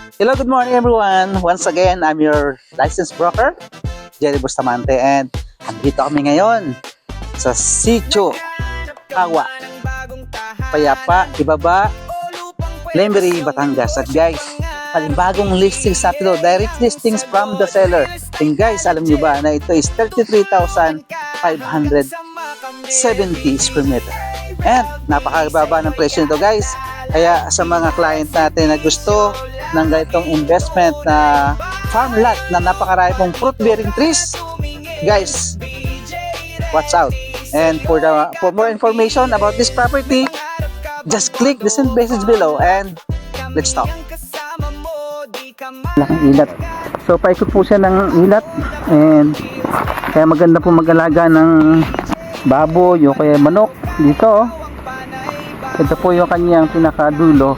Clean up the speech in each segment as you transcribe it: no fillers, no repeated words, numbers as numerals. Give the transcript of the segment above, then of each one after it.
Hello, good morning everyone. Once again, I'm your licensed broker, Jerry Bustamante, and andito kami ngayon sa Sitio Awa, Payapa, Ibaba, Lemery, Batangas. At guys, panibagong listing sa atin, direct listings from the seller. And guys, alam nyo ba na ito is 33,570 square meter. And napakababa ng presyo nito guys. Kaya sa mga client natin na gusto ng ganitong investment na farm lot na napakarami pong fruit bearing trees, guys, watch out. And for more information about this property, just click the send message below and let's talk. Laking ilat. So paikot po siya ng ilat, and kaya maganda po mag-alaga ng baboy o kaya manok dito. Ito po yung kanyang pinakadulo.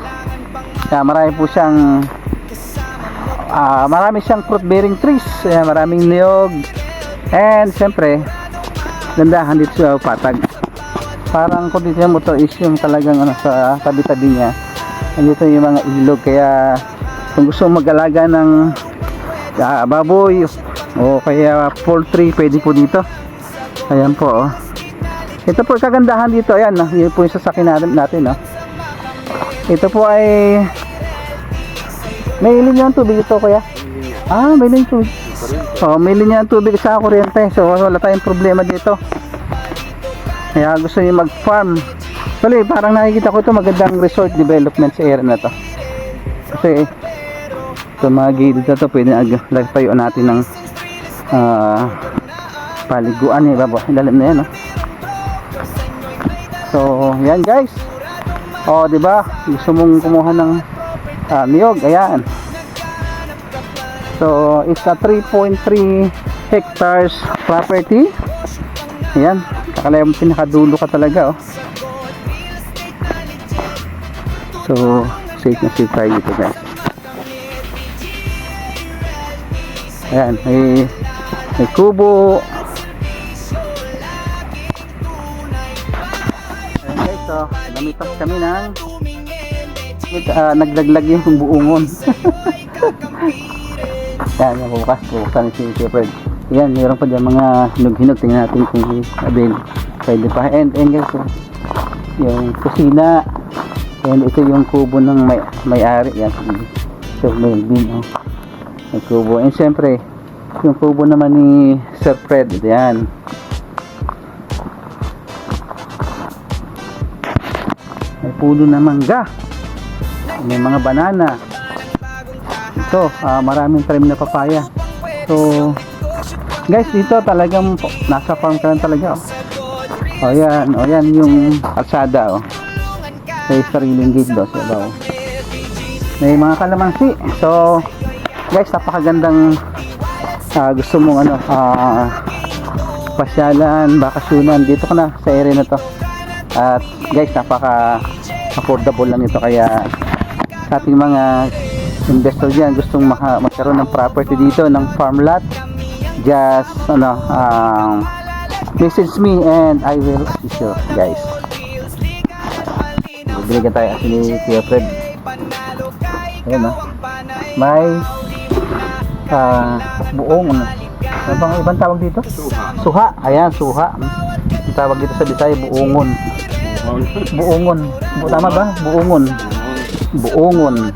Kaya marami po siyang marami siyang fruit bearing trees, maraming niyog, and siyempre gandahan dito sa patag. Parang kung dito mo to is yung talagang sa tabi-tabi niya. Andito yung mga ilog, kaya kung gusto mag-alaga ng baboy o kaya poultry, pwede po dito. Ayan po, oh. Ito po kagandahan dito, ayan, yun po yung sasakyan natin, oh. Ito po ay may linya ng tubig ito, kuya. May linya ng tubig. May linya ng tubig sa kuryente, so wala tayong problema dito. Kaya gusto niyo mag-farm. Actually, parang nakikita ko ito magandang resort development sa area na to. Kasi ito mga gilid na to, pwede tayo natin ng paliguan, ilalim na yan, oh. So, yan guys. Di ba? Gusto mong kumuha ng niyog, ayan. So, it's a 3.3 hectares property. Ayan, kakalaya mo pinakadulo ka talaga, oh. So, safe na safe tayo dito guys. Ayan, may kubo. So, namitas kami ng naglaglag yung buongon. Yan, buksan si Fred. Yan, meron pa dyan mga hinog-hinog. Tingnan natin kung pwede pa. And guys, yung kusina, and ito yung kubo ng may-ari. Yan, so may bin, oh. May kubo. And syempre, yung kubo naman ni Sir Fred. Yan. May puno na mangga, may mga banana. Ito, maraming tanim na papaya. So guys, dito talagang nasa farm ka lang talaga, oh. Yan yung kalsada, oh. May sariling gate daw siya, oh. May mga kalamansi. So guys, napakagandang gusto mong pasyalan, bakasyonan, dito ka na sa area na to. At guys, napaka affordable lang ito, kaya sa ating mga investor dyan gustong magkaroon ng property dito, ng farm lot, just message me and I will assist you guys. Binigyan tayo ni Kuya Fred. Ayan, oh. May buong ano bang ibang tawag dito? Suha. Ayan, suha. Tawag dito sa Bisaya, buongon. Tama ba? Buongon.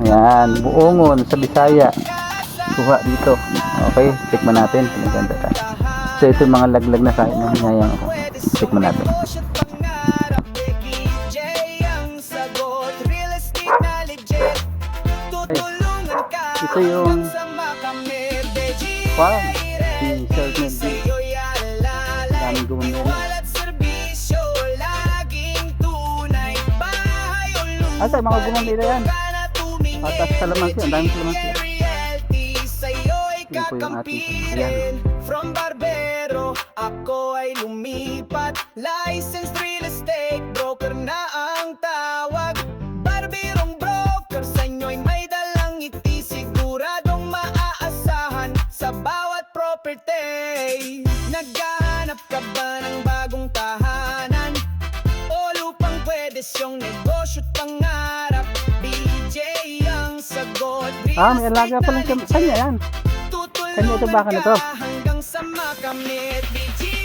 Ayan, buongon sa Bisaya. Suha dito. Okay, check mo natin. Maganda ka. So ito yung mga laglag na kain na hinayang ako. Check mo natin. Okay. Ito yung farm. Si Sir Melvin. Daming gumamit. Asa, mga gumamit yan. Atas kalamansi, ang daming kalamansi. Yan po yung ating yan. From Barbero, ako ay lumipat. Licensed real estate broker na ang tawag. Barberong broker, sa inyo'y may dalang ngiti. Siguradong maaasahan sa bawat property. Naghahanap ka ba ng bagong tahanan? O lupang pwede siyong negosyo't pangarap? BJ ang sagot. Ah, may alaga pala kanya yan. Kanya ito baka na to. Hanggang sa makamit.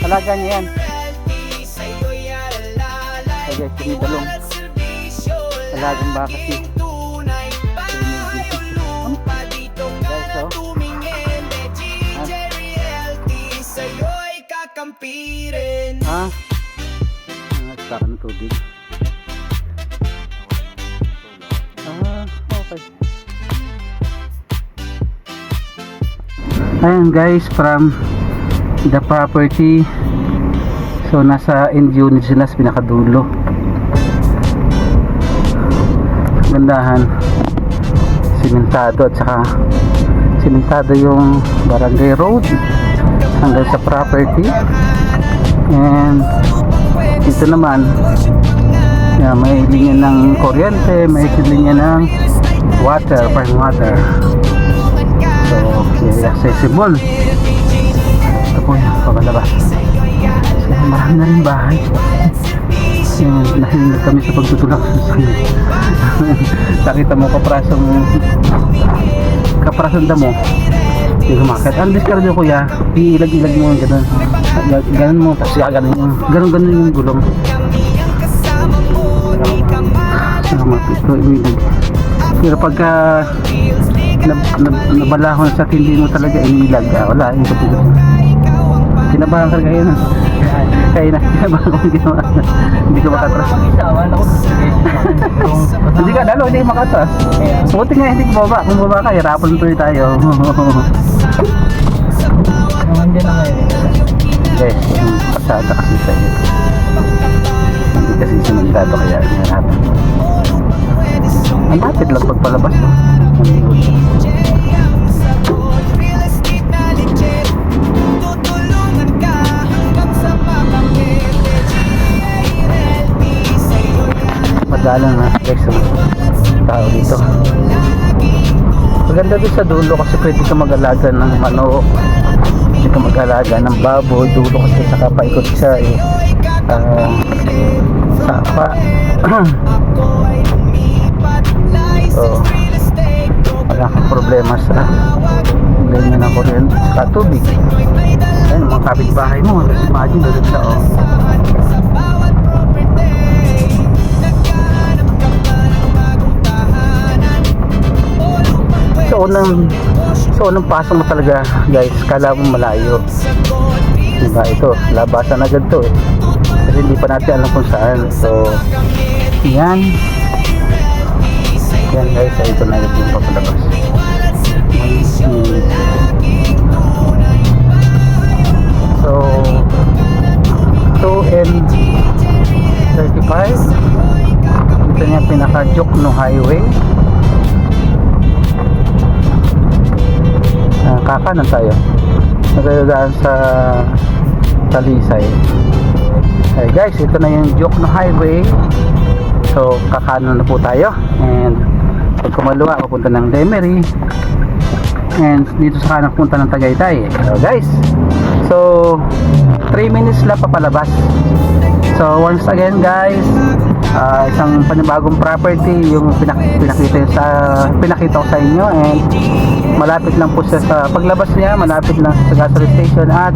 Alaga niya yan. Sa'yo'y alalay. Okay, sinitalong. Walang serbisyo. Alagang baka si. Tunay. Pakiulong pa dito ka Guys, na oh. tumingin. DJ Realty. Sa'yo'y kakampirin. Ah, nagtaka ng tubig. Ah, okay. Ayan guys, from the property. So nasa end unit sila sa pinakadulo. Gandahan. Simentado at saka simentado yung barangay road hanggang sa property. And dito naman may linya ng kuryente, may linya ng water, fine water. So, very accessible. Ito po yung pabalabas. So, marami na rin bahay. Nahilig kami sa pagtutulak sa sangin. Nakita mo kaprasong damo. Hindi kumakit. Ang discard yung kuya, iilag-ilag mo yung gano'n. Ganun mo, tapos gano'n yung gano'n yung gulong. Salamat ito, imilig. Pero pagka nabalahon sa hindi mo talaga inilag, wala, ikot-ikot. Kinabahan ka kayo na. Kaya na, kinabahan ko hindi ko makatras. Hindi ka dalo, hindi ka makatras. Buti nga hindi ko baba. Kung baba ka, hirapan tuloy tayo. Naman din na ngayon. Guys, yung pasada kasi sa'yo. Hindi kasi simentado kaya hirapan. Ang lapit lang pagpalabas. Madalang na guys ang tao dito. Maganda din sa dulo kasi pwede ka mag-alaga ng manok, pwede ka mag-alaga ng baboy. Dulo kasi saka paikot siya sapa. So wala kang problema sa linya ng kuryente saka tubig. Ayun, mga kapitbahay mo, imagine doon siya So unang pasok mo talaga guys, kala mo malayo, diba? Ito, labasan agad to kasi hindi pa natin alam kung saan. So yan guys, ito na yung papalabas. So 2 and 35, ito niya pinaka-Jokno Highway. Kakanan tayo, nagdadaan sa Talisay. Hey guys, ito na yung Jokno Highway. So kakanan na po tayo, and pag kumaluwa papunta ng Lemery, and dito sa kanan punta ng Tagaytay. So guys, so 3 minutes lang papalabas. So once again guys, isang panibagong property yung pinakita ko sa inyo, and malapit lang po siya sa paglabas niya, malapit lang sa gasoline station, at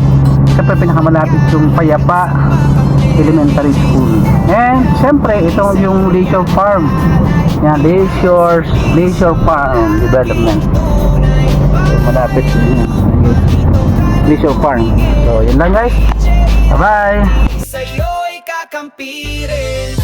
siyempre pinakamalapit yung Payapa Elementary School. And siyempre itong yung Leisure Farm, yan, Leisure Farm Development. So, malapit yun, Leisure Farm. So yun lang guys, bye bye. Sa'yo'y kakampirin.